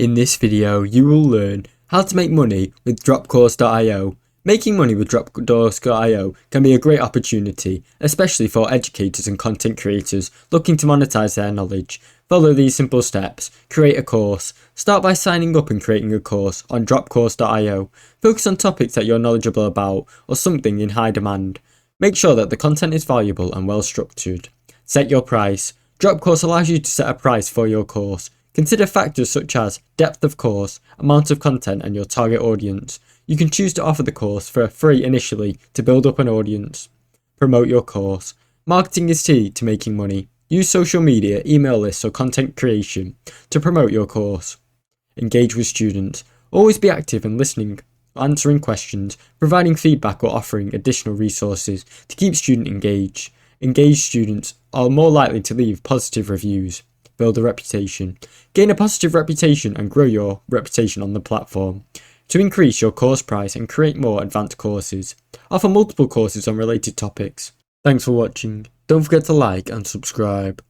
In this video, you will learn how to make money with Dropcourse.io. Making money with Dropcourse.io can be a great opportunity, especially for educators and content creators looking to monetize their knowledge. Follow these simple steps. Create a course. Start by signing up and creating a course on Dropcourse.io. Focus on topics that you're knowledgeable about or something in high demand. Make sure that the content is valuable and well structured. Set your price. Dropcourse allows you to set a price for your course. Consider factors such as depth of course, amount of content and your target audience. You can choose to offer the course for free initially to build up an audience. Promote your course. Marketing is key to making money. Use social media, email lists or content creation to promote your course. Engage with students. Always be active in listening, answering questions, providing feedback or offering additional resources to keep students engaged. Engaged students are more likely to leave positive reviews. Build a reputation. Gain a positive reputation and grow your reputation on the platform. To increase your course price and create more advanced courses. Offer multiple courses on related topics. Thanks for watching. Don't forget to like and subscribe.